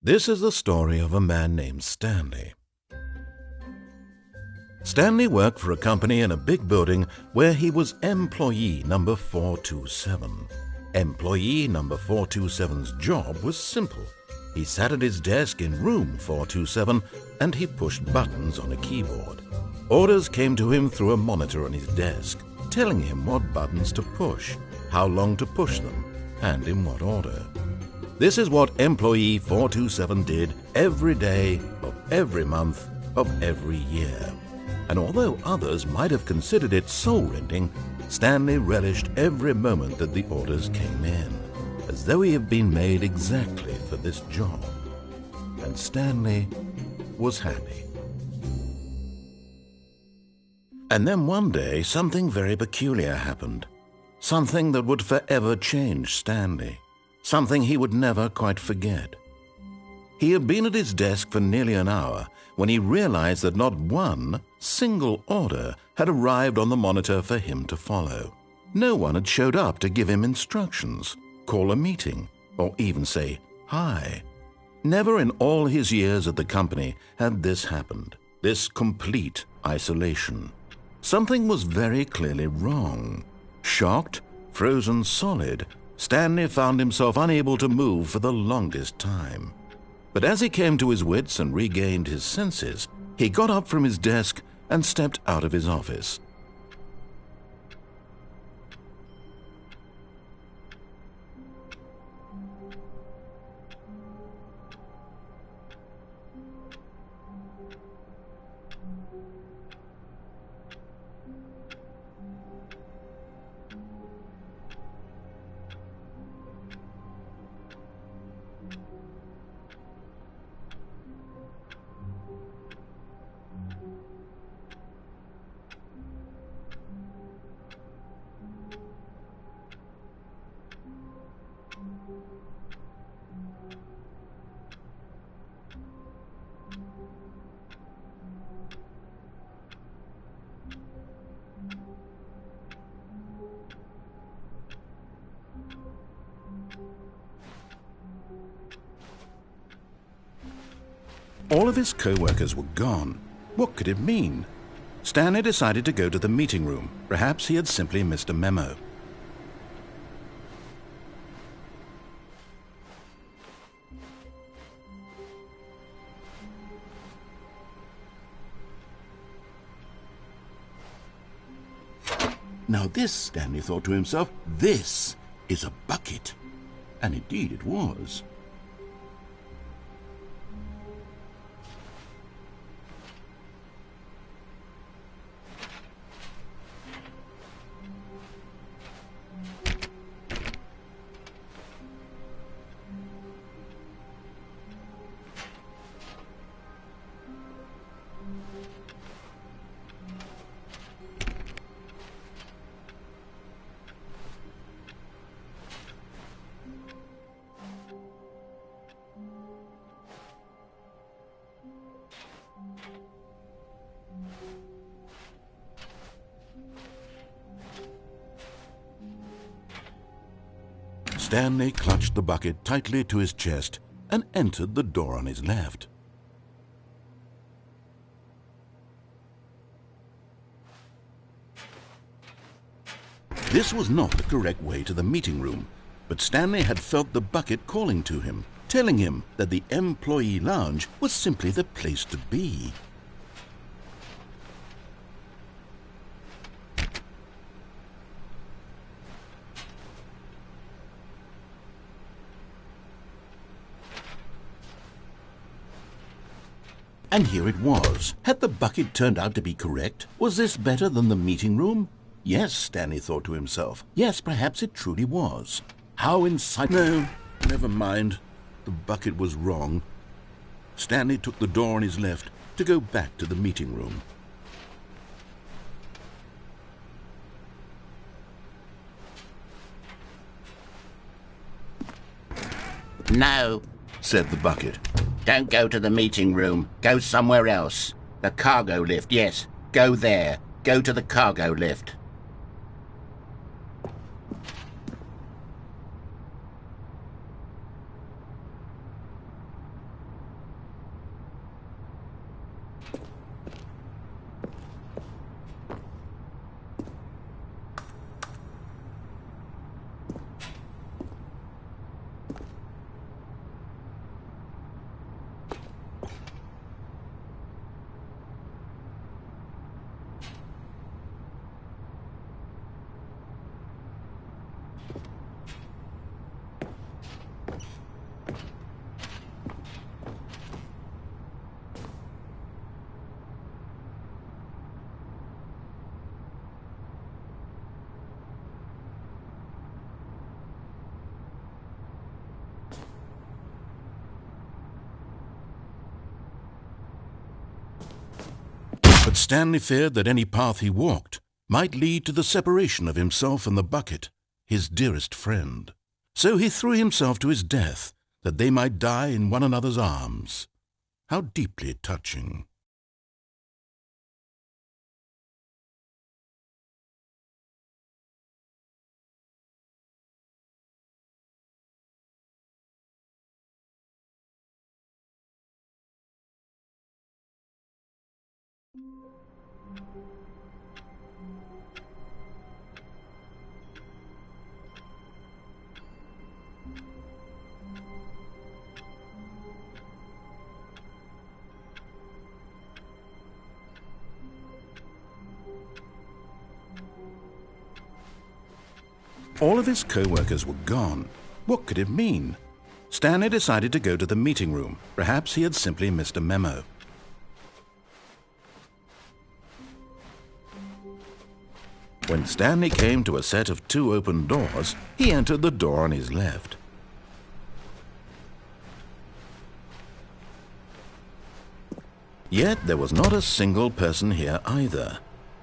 This is the story of a man named Stanley. Stanley worked for a company in a big building where he was employee number 427. Employee number 427's job was simple. He sat at his desk in room 427 and he pushed buttons on a keyboard. Orders came to him through a monitor on his desk, telling him what buttons to push, how long to push them, and in what order. This is what employee 427 did every day of every month of every year. And although others might have considered it soul-rending, Stanley relished every moment that the orders came in, as though he had been made exactly for this job. And Stanley was happy. And then one day, something very peculiar happened. Something that would forever change Stanley. Something he would never quite forget. He had been at his desk for nearly an hour when he realized that not one single order had arrived on the monitor for him to follow. No one had showed up to give him instructions, call a meeting, or even say hi. Never in all his years at the company had this happened, this complete isolation. Something was very clearly wrong. Shocked, frozen solid, Stanley found himself unable to move for the longest time. But as he came to his wits and regained his senses, he got up from his desk and stepped out of his office. All of his co-workers were gone. What could it mean? Stanley decided to go to the meeting room. Perhaps he had simply missed a memo. Now this, Stanley thought to himself, this is a bucket. And indeed it was. Stanley clutched the bucket tightly to his chest and entered the door on his left. This was not the correct way to the meeting room, but Stanley had felt the bucket calling to him, telling him that the employee lounge was simply the place to be. And here it was. Had the bucket turned out to be correct? Was this better than the meeting room? Yes, Stanley thought to himself. Yes, perhaps it truly was. How insightful. No, never mind. The bucket was wrong. Stanley took the door on his left to go back to the meeting room. No, said the bucket. Don't go to the meeting room. Go somewhere else. The cargo lift, yes. Go there. Go to the cargo lift. But Stanley feared that any path he walked might lead to the separation of himself and the bucket, his dearest friend. So he threw himself to his death, that they might die in one another's arms. How deeply touching. All of his co-workers were gone. What could it mean? Stanley decided to go to the meeting room. Perhaps he had simply missed a memo. When Stanley came to a set of 2 open doors, he entered the door on his left. Yet there was not a single person here either.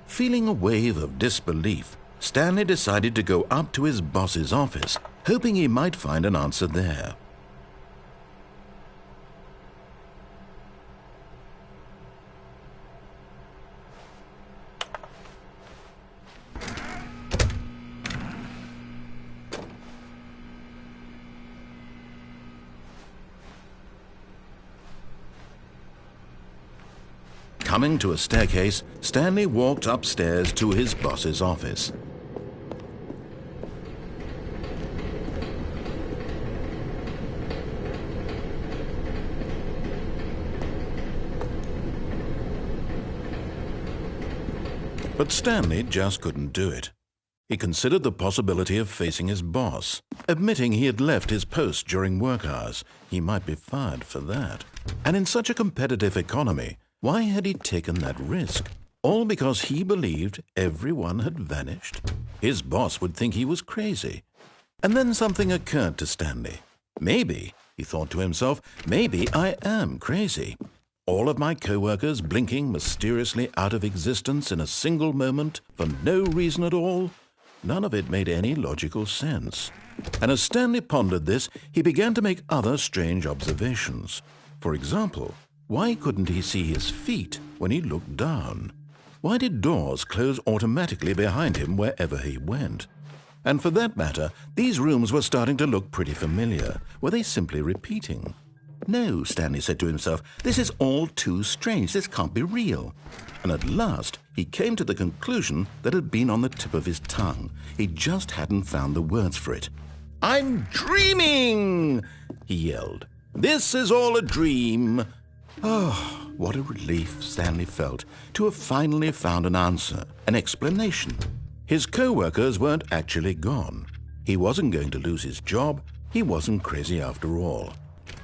Feeling a wave of disbelief, Stanley decided to go up to his boss's office, hoping he might find an answer there. Coming to a staircase, Stanley walked upstairs to his boss's office. But Stanley just couldn't do it. He considered the possibility of facing his boss. Admitting he had left his post during work hours, he might be fired for that. And in such a competitive economy, why had he taken that risk? All because he believed everyone had vanished? His boss would think he was crazy. And then something occurred to Stanley. Maybe, he thought to himself, maybe I am crazy. All of my co-workers blinking mysteriously out of existence in a single moment for no reason at all? None of it made any logical sense. And as Stanley pondered this, he began to make other strange observations. For example, why couldn't he see his feet when he looked down? Why did doors close automatically behind him wherever he went? And for that matter, these rooms were starting to look pretty familiar. Were they simply repeating? No, Stanley said to himself, this is all too strange. This can't be real. And at last, he came to the conclusion that had been on the tip of his tongue. He just hadn't found the words for it. "I'm dreaming!" he yelled. "This is all a dream." Oh, what a relief Stanley felt to have finally found an answer, an explanation. His co-workers weren't actually gone. He wasn't going to lose his job. He wasn't crazy after all.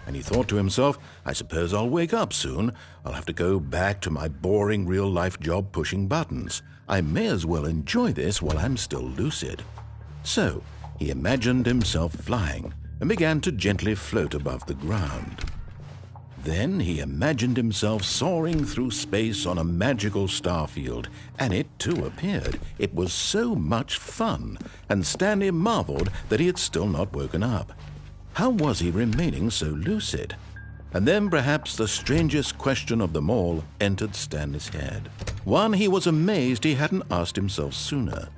And he thought to himself, I suppose I'll wake up soon. I'll have to go back to my boring real-life job pushing buttons. I may as well enjoy this while I'm still lucid. So he imagined himself flying and began to gently float above the ground. Then he imagined himself soaring through space on a magical starfield, and it too appeared. It was so much fun, and Stanley marveled that he had still not woken up. How was he remaining so lucid? And then perhaps the strangest question of them all entered Stanley's head. One he was amazed he hadn't asked himself sooner.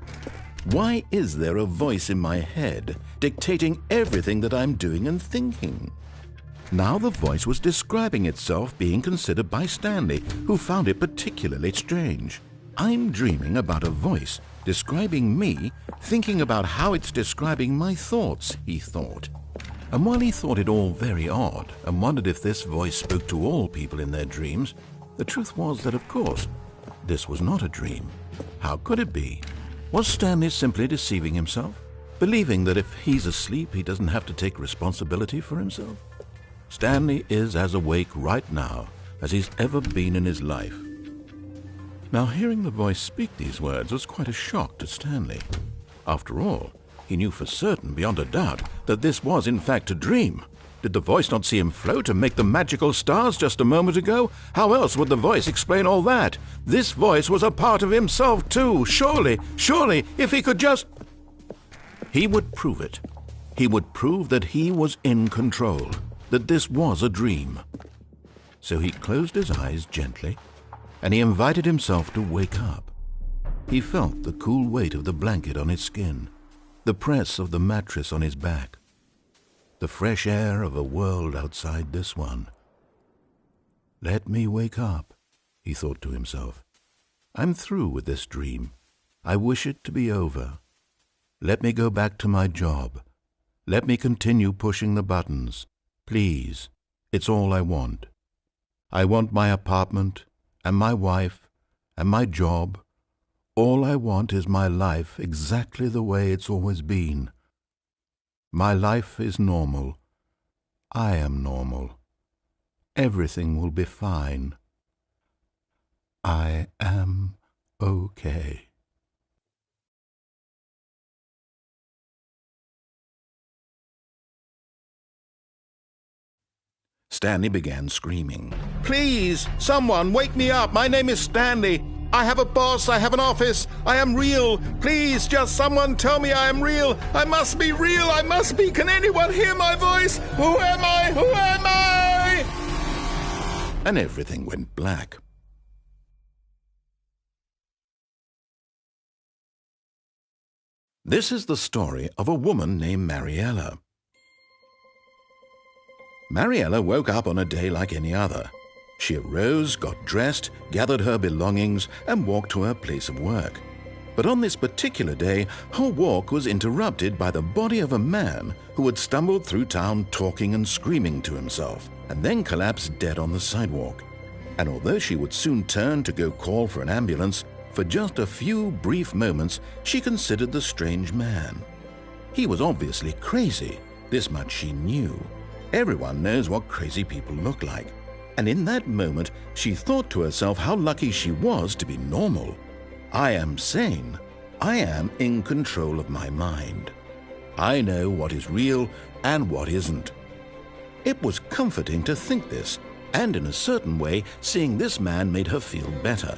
Why is there a voice in my head dictating everything that I'm doing and thinking? Now the voice was describing itself, being considered by Stanley, who found it particularly strange. I'm dreaming about a voice describing me, thinking about how it's describing my thoughts, he thought. And while he thought it all very odd and wondered if this voice spoke to all people in their dreams, the truth was that, of course, this was not a dream. How could it be? Was Stanley simply deceiving himself, believing that if he's asleep, he doesn't have to take responsibility for himself? Stanley is as awake right now as he's ever been in his life. Now, hearing the voice speak these words was quite a shock to Stanley. After all, he knew for certain, beyond a doubt, that this was in fact a dream. Did the voice not see him float and make the magical stars just a moment ago? How else would the voice explain all that? This voice was a part of himself too. Surely, if he could just... He would prove it. He would prove that he was in control, that this was a dream. So he closed his eyes gently, and he invited himself to wake up. He felt the cool weight of the blanket on his skin, the press of the mattress on his back, the fresh air of a world outside this one. Let me wake up, he thought to himself. I'm through with this dream. I wish it to be over. Let me go back to my job. Let me continue pushing the buttons. Please, it's all I want. I want my apartment, and my wife, and my job. All I want is my life exactly the way it's always been. My life is normal. I am normal. Everything will be fine. I am okay. Stanley began screaming. Please, someone, wake me up. My name is Stanley. I have a boss. I have an office. I am real. Please, just someone tell me I am real. I must be real. I must be. Can anyone hear my voice? Who am I? Who am I? And everything went black. This is the story of a woman named Mariella. Mariella woke up on a day like any other. She arose, got dressed, gathered her belongings, and walked to her place of work. But on this particular day, her walk was interrupted by the body of a man who had stumbled through town talking and screaming to himself, and then collapsed dead on the sidewalk. And although she would soon turn to go call for an ambulance, for just a few brief moments she considered the strange man. He was obviously crazy. This much she knew. Everyone knows what crazy people look like. And in that moment, she thought to herself how lucky she was to be normal. I am sane. I am in control of my mind. I know what is real and what isn't. It was comforting to think this, and in a certain way, seeing this man made her feel better.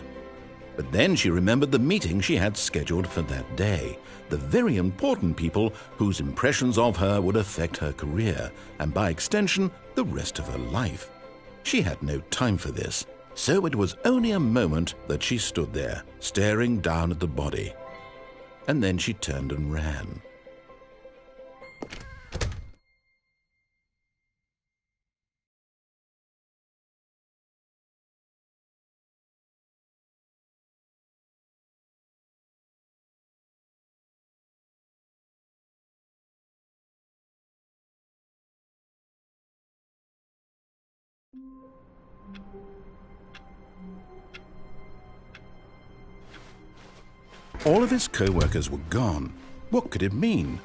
But then she remembered the meeting she had scheduled for that day, the very important people whose impressions of her would affect her career, and by extension, the rest of her life. She had no time for this, so it was only a moment that she stood there, staring down at the body. And then she turned and ran. All of his co-workers were gone. What could it mean?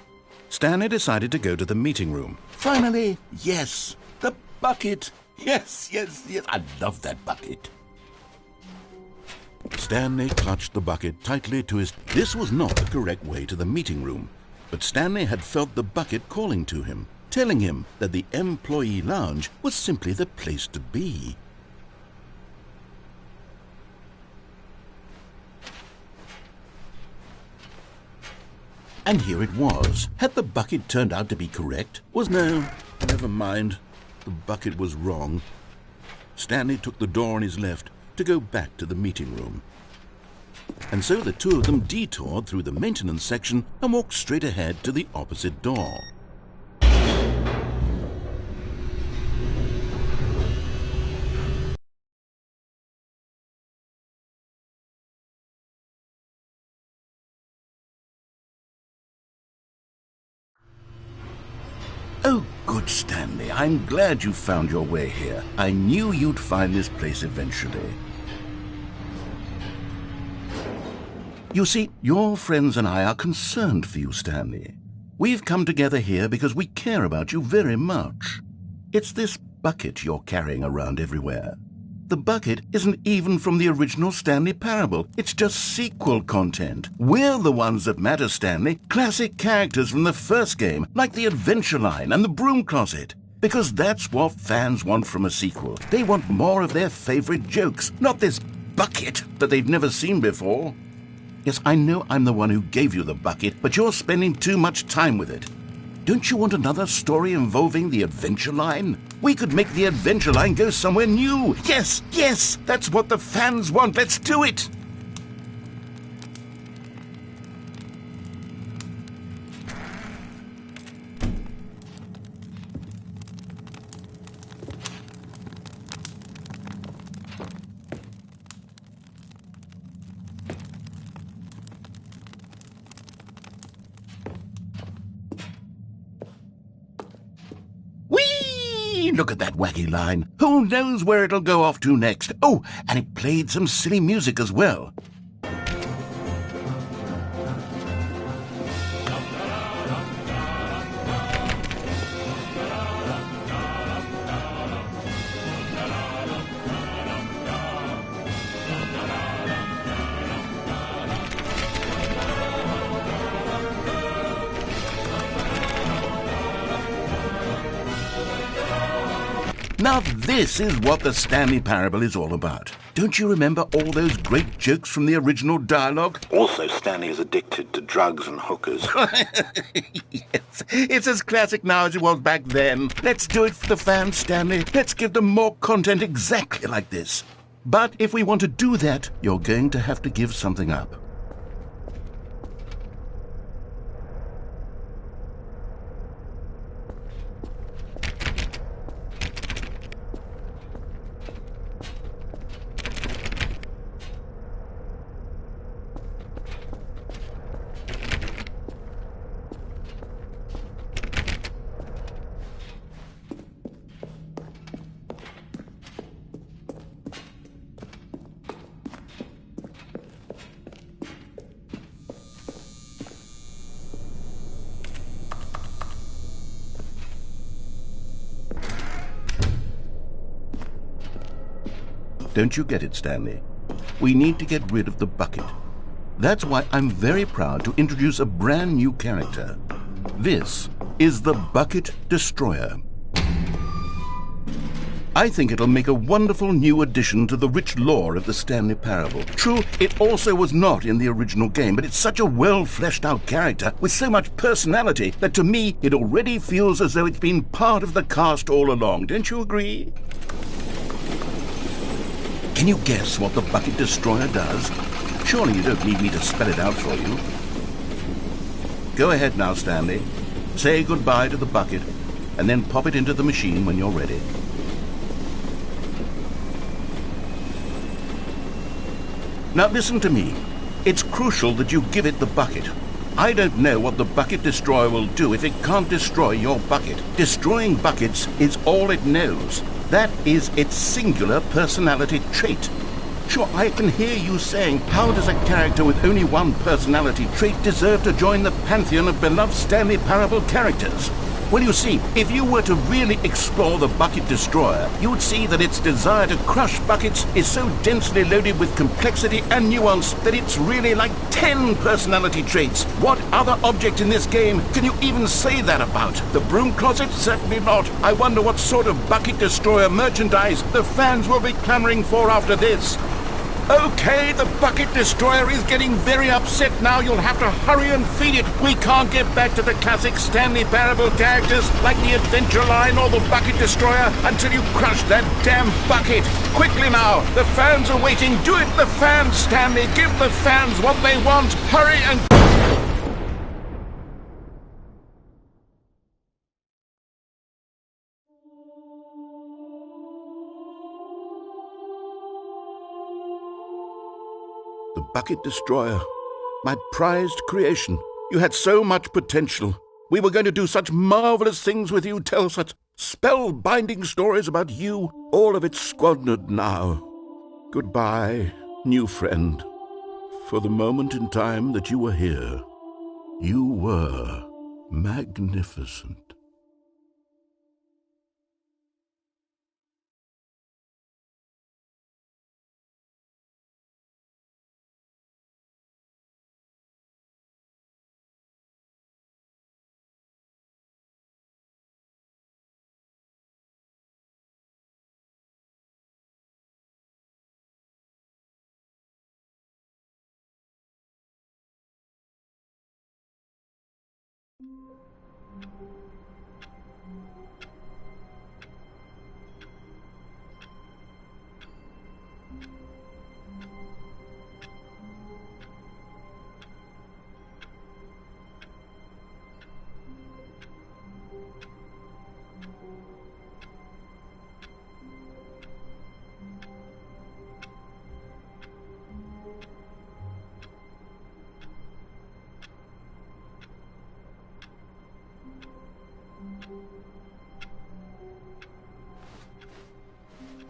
Stanley decided to go to the meeting room. Finally, yes, the bucket. Yes. I love that bucket. Stanley clutched the bucket tightly to his... This was not the correct way to the meeting room, but Stanley had felt the bucket calling to him, telling him that the employee lounge was simply the place to be. And here it was. Had the bucket turned out to be correct? No, never mind. The bucket was wrong. Stanley took the door on his left to go back to the meeting room. And so the two of them detoured through the maintenance section and walked straight ahead to the opposite door. Oh, good Stanley, I'm glad you found your way here. I knew you'd find this place eventually. You see, your friends and I are concerned for you, Stanley. We've come together here because we care about you very much. It's this bucket you're carrying around everywhere. The bucket isn't even from the original Stanley Parable. It's just sequel content. We're the ones that matter, Stanley. Classic characters from the first game, like the Adventure Line and the Broom Closet. Because that's what fans want from a sequel. They want more of their favorite jokes, not this bucket that they've never seen before. Yes, I know I'm the one who gave you the bucket, but you're spending too much time with it. Don't you want another story involving the adventure line? We could make the adventure line go somewhere new. Yes, yes, that's what the fans want. Let's do it. Look at that wacky line. Who knows where it'll go off to next? Oh, and it played some silly music as well. Now this is what the Stanley Parable is all about. Don't you remember all those great jokes from the original dialogue? Also, Stanley is addicted to drugs and hookers. Yes, it's as classic now as it was back then. Let's do it for the fans, Stanley. Let's give them more content exactly like this. But if we want to do that, you're going to have to give something up. Don't you get it, Stanley? We need to get rid of the bucket. That's why I'm very proud to introduce a brand new character. This is the Bucket Destroyer. I think it'll make a wonderful new addition to the rich lore of the Stanley Parable. True, it also was not in the original game, but it's such a well-fleshed-out character with so much personality that to me it already feels as though it's been part of the cast all along. Don't you agree? Can you guess what the Bucket Destroyer does? Surely you don't need me to spell it out for you. Go ahead now, Stanley. Say goodbye to the bucket, and then pop it into the machine when you're ready. Now listen to me. It's crucial that you give it the bucket. I don't know what the Bucket Destroyer will do if it can't destroy your bucket. Destroying buckets is all it knows. That is its singular personality trait. Sure, I can hear you saying, how does a character with only one personality trait deserve to join the pantheon of beloved Stanley Parable characters? Well, you see, if you were to really explore the Bucket Destroyer, you would see that its desire to crush buckets is so densely loaded with complexity and nuance that it's really like 10 personality traits. What other object in this game can you even say that about? The broom closet? Certainly not. I wonder what sort of Bucket Destroyer merchandise the fans will be clamoring for after this. Okay, the Bucket Destroyer is getting very upset now. You'll have to hurry and feed it. We can't get back to the classic Stanley Parable characters like the Adventure Line or the Bucket Destroyer until you crush that damn bucket. Quickly now, the fans are waiting. Do it, the fans, Stanley. Give the fans what they want. Hurry and... The Bucket Destroyer, my prized creation. You had so much potential. We were going to do such marvelous things with you, tell such spellbinding stories about you. All of it squandered now. Goodbye, new friend. For the moment in time that you were here, you were magnificent.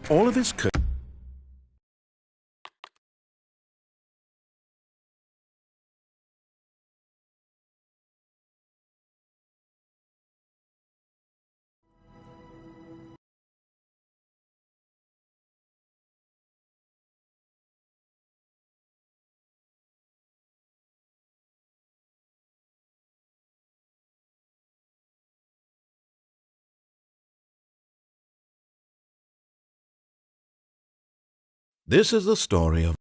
All of his This is the story of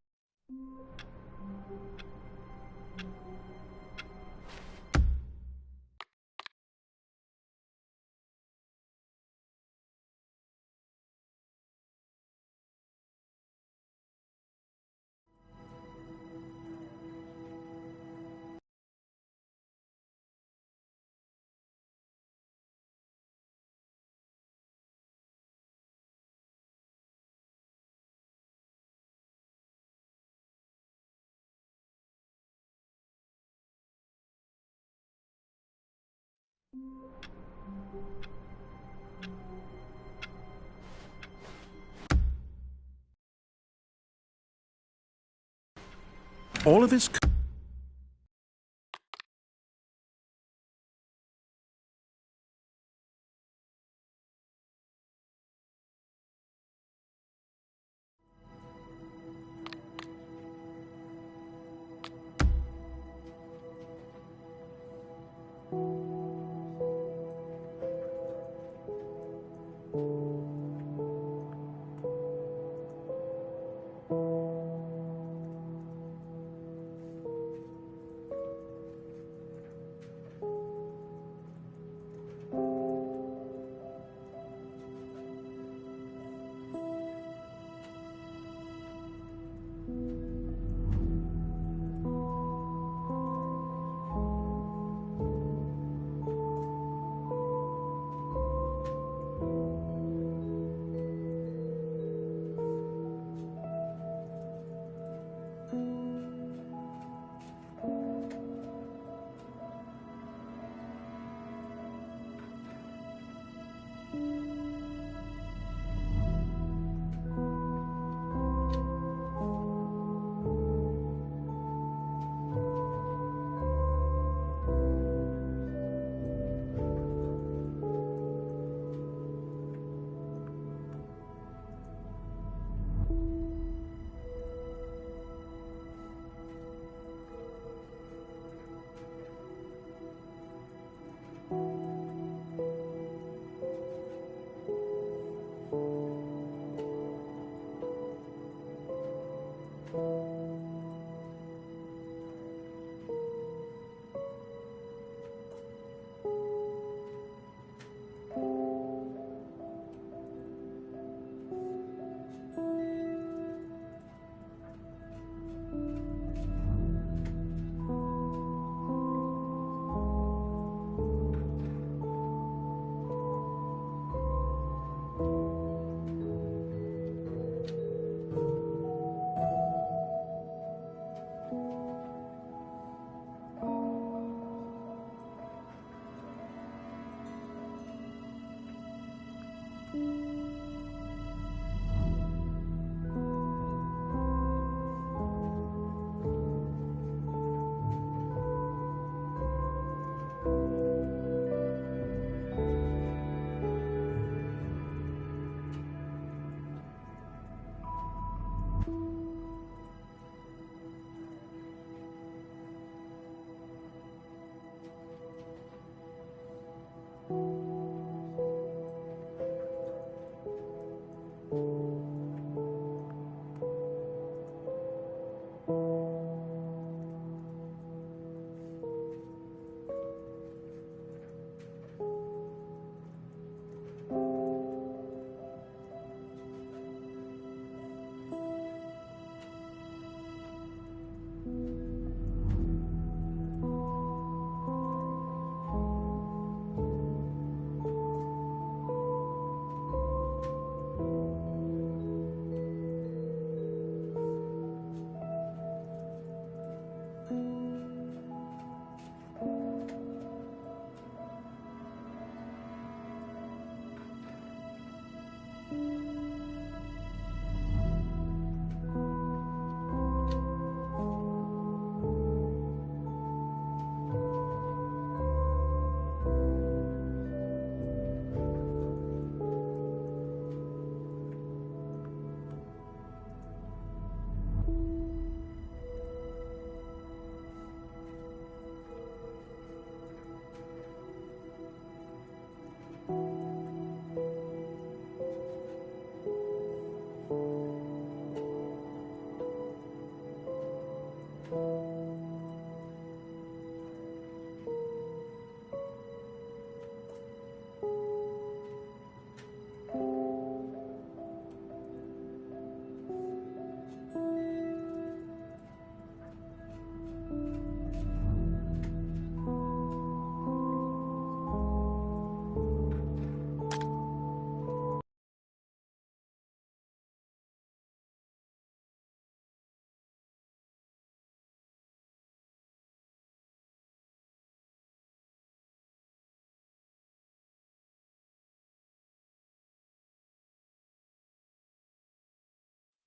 all of his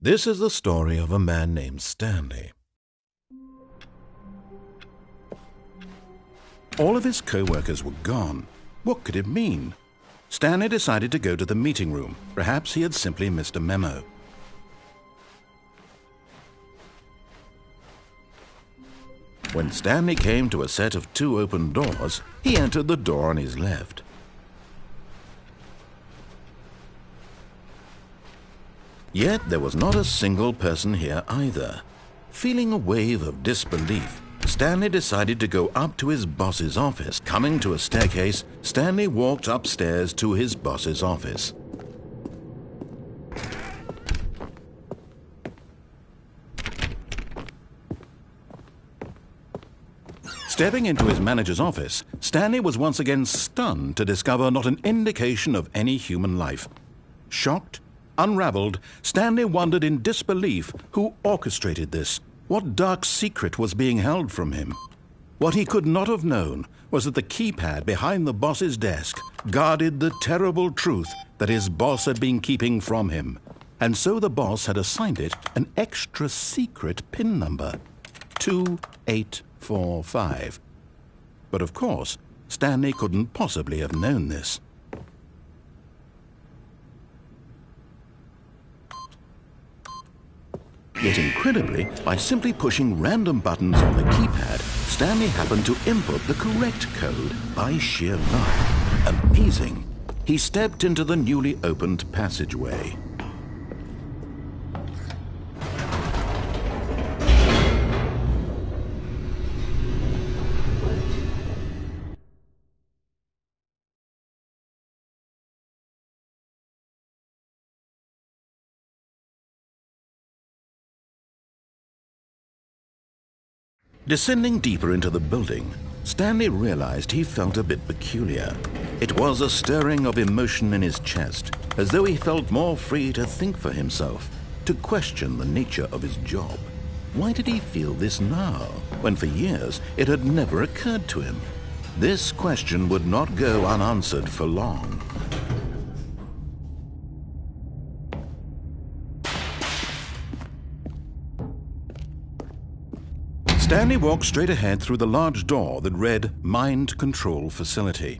This is the story of a man named Stanley. All of his co-workers were gone. What could it mean? Stanley decided to go to the meeting room. Perhaps he had simply missed a memo. When Stanley came to a set of 2 open doors, he entered the door on his left. Yet there was not a single person here either. Feeling a wave of disbelief, Stanley decided to go up to his boss's office. Coming to a staircase, Stanley walked upstairs to his boss's office. Stepping into his manager's office, Stanley was once again stunned to discover not an indication of any human life. Shocked, unraveled, Stanley wondered in disbelief who orchestrated this. What dark secret was being held from him? What he could not have known was that the keypad behind the boss's desk guarded the terrible truth that his boss had been keeping from him. And so the boss had assigned it an extra secret PIN number, 2845. But of course, Stanley couldn't possibly have known this. Yet incredibly, by simply pushing random buttons on the keypad, Stanley happened to input the correct code by sheer luck. Amazing! He stepped into the newly opened passageway. Descending deeper into the building, Stanley realized he felt a bit peculiar. It was a stirring of emotion in his chest, as though he felt more free to think for himself, to question the nature of his job. Why did he feel this now, when for years it had never occurred to him? This question would not go unanswered for long. Stanley walked straight ahead through the large door that read Mind Control Facility.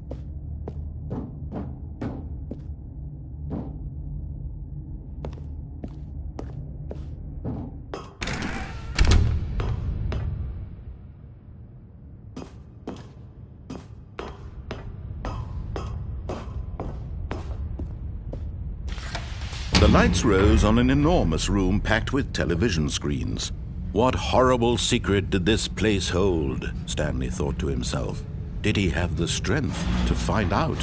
The lights rose on an enormous room packed with television screens. What horrible secret did this place hold? Stanley thought to himself. Did he have the strength to find out?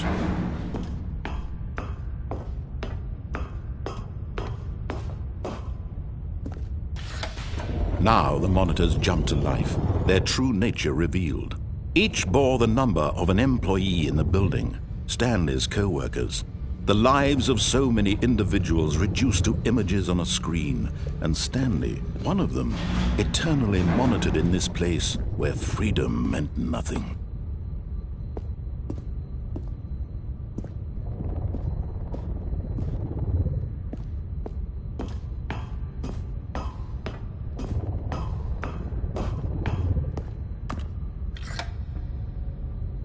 Now the monitors jumped to life, their true nature revealed. Each bore the number of an employee in the building, Stanley's co-workers. The lives of so many individuals reduced to images on a screen, and Stanley, one of them, eternally monitored in this place where freedom meant nothing.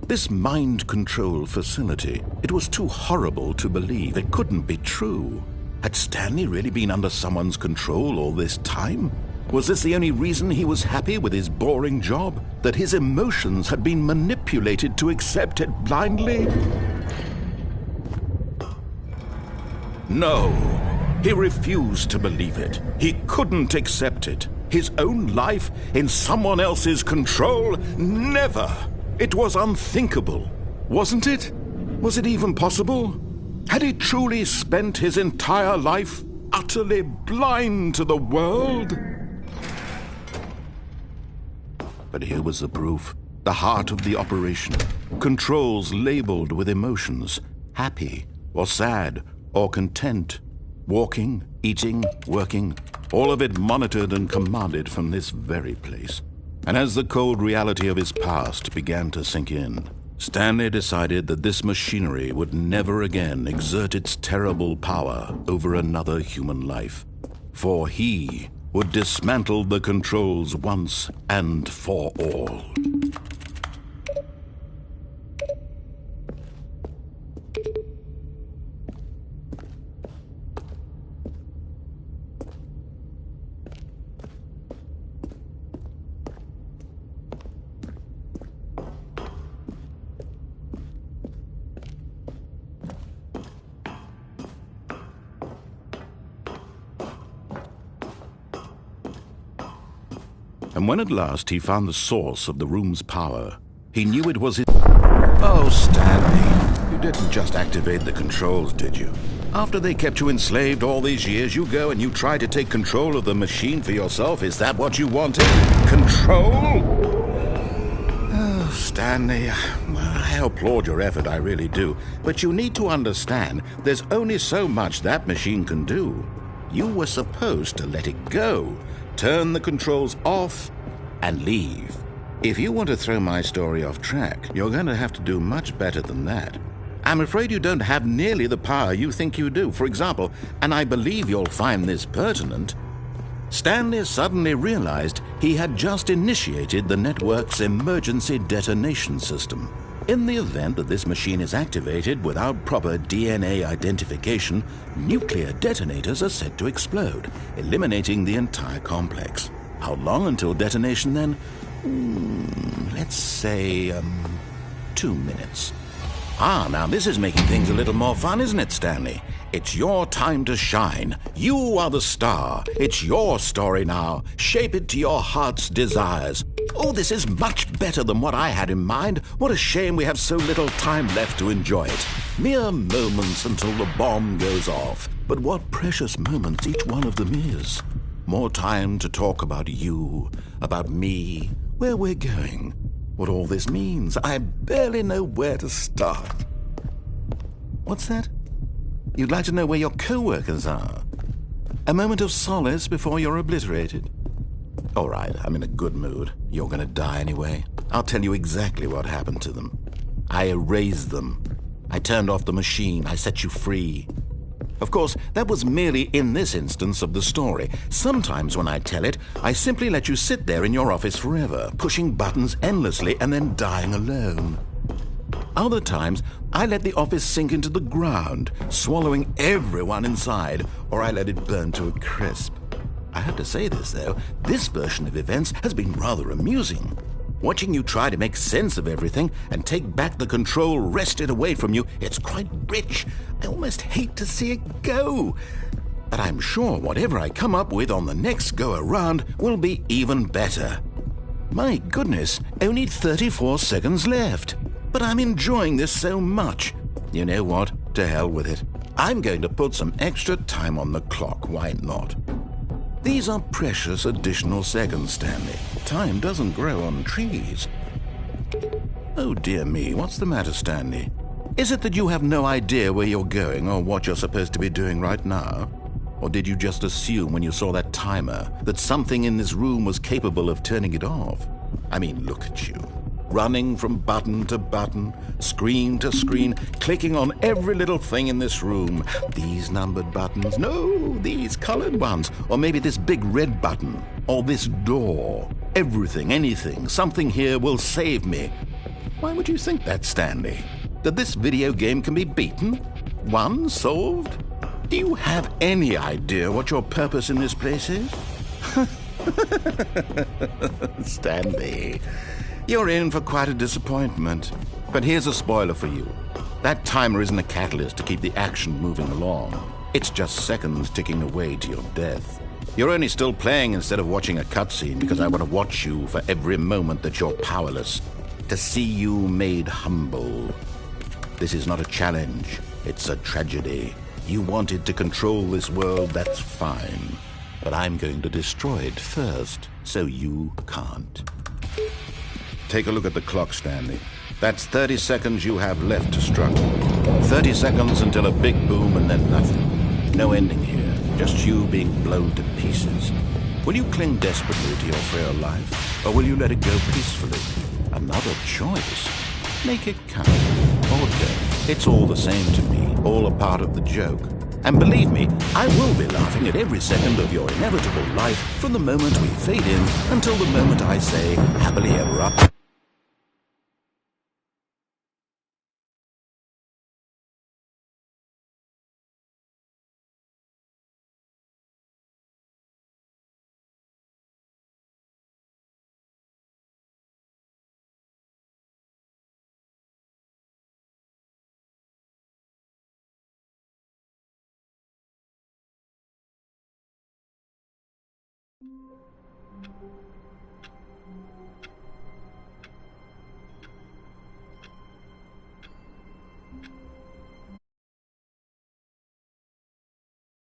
This mind control facility, it was too horrible to believe. It couldn't be true. Had Stanley really been under someone's control all this time? Was this the only reason he was happy with his boring job? That his emotions had been manipulated to accept it blindly? No, he refused to believe it. He couldn't accept it. His own life in someone else's control? Never! It was unthinkable, wasn't it? Was it even possible? Had he truly spent his entire life utterly blind to the world? But here was the proof, the heart of the operation. Controls labeled with emotions, happy or sad or content, walking, eating, working, all of it monitored and commanded from this very place. And as the cold reality of his past began to sink in, Stanley decided that this machinery would never again exert its terrible power over another human life. for he would dismantle the controls once and for all. And when at last he found the source of the room's power, he knew it was his... Oh, Stanley, you didn't just activate the controls, did you? After they kept you enslaved all these years, you go and you try to take control of the machine for yourself. Is that what you wanted? Control? Oh, Stanley, I applaud your effort, I really do. But you need to understand, there's only so much that machine can do. You were supposed to let it go. Turn the controls off and leave. If you want to throw my story off track, you're going to have to do much better than that. I'm afraid you don't have nearly the power you think you do. For example, and I believe you'll find this pertinent, Stanley suddenly realized he had just initiated the network's emergency detonation system. In the event that this machine is activated without proper DNA identification, nuclear detonators are said to explode, eliminating the entire complex. How long until detonation then? Let's say, 2 minutes. Ah, now this is making things a little more fun, isn't it, Stanley? It's your time to shine. You are the star. It's your story now. Shape it to your heart's desires. Oh, this is much better than what I had in mind. What a shame we have so little time left to enjoy it. Mere moments until the bomb goes off. But what precious moments each one of them is. More time to talk about you, about me, where we're going, what all this means. I barely know where to start. What's that? You'd like to know where your co-workers are? A moment of solace before you're obliterated? All right, I'm in a good mood. You're going to die anyway. I'll tell you exactly what happened to them. I erased them. I turned off the machine. I set you free. Of course, that was merely in this instance of the story. Sometimes when I tell it, I simply let you sit there in your office forever, pushing buttons endlessly and then dying alone. Other times, I let the office sink into the ground, swallowing everyone inside, or I let it burn to a crisp. I have to say this, though, this version of events has been rather amusing. Watching you try to make sense of everything and take back the control wrested away from you, it's quite rich. I almost hate to see it go. But I'm sure whatever I come up with on the next go-around will be even better. My goodness, only 34 seconds left. But I'm enjoying this so much. You know what? To hell with it. I'm going to put some extra time on the clock. Why not? These are precious additional seconds, Stanley. Time doesn't grow on trees. Oh dear me, what's the matter, Stanley? Is it that you have no idea where you're going or what you're supposed to be doing right now? Or did you just assume when you saw that timer that something in this room was capable of turning it off? I mean, look at you. Running from button to button, screen to screen, clicking on every little thing in this room. These numbered buttons, no, these colored ones, or maybe this big red button, or this door. Everything, anything, something here will save me. Why would you think that, Stanley? That this video game can be beaten? Won? Solved? Do you have any idea what your purpose in this place is? Stanley, you're in for quite a disappointment. But here's a spoiler for you. That timer isn't a catalyst to keep the action moving along. It's just seconds ticking away to your death. You're only still playing instead of watching a cutscene because I want to watch you for every moment that you're powerless. To see you made humble. This is not a challenge. It's a tragedy. You wanted to control this world, that's fine. But I'm going to destroy it first, so you can't. Take a look at the clock, Stanley. That's 30 seconds you have left to struggle. 30 seconds until a big boom and then nothing. No ending here, just you being blown to pieces. Will you cling desperately to your frail life, or will you let it go peacefully? Another choice. Make it count, or don't. It's all the same to me, all a part of the joke. And believe me, I will be laughing at every second of your inevitable life from the moment we fade in until the moment I say happily ever after.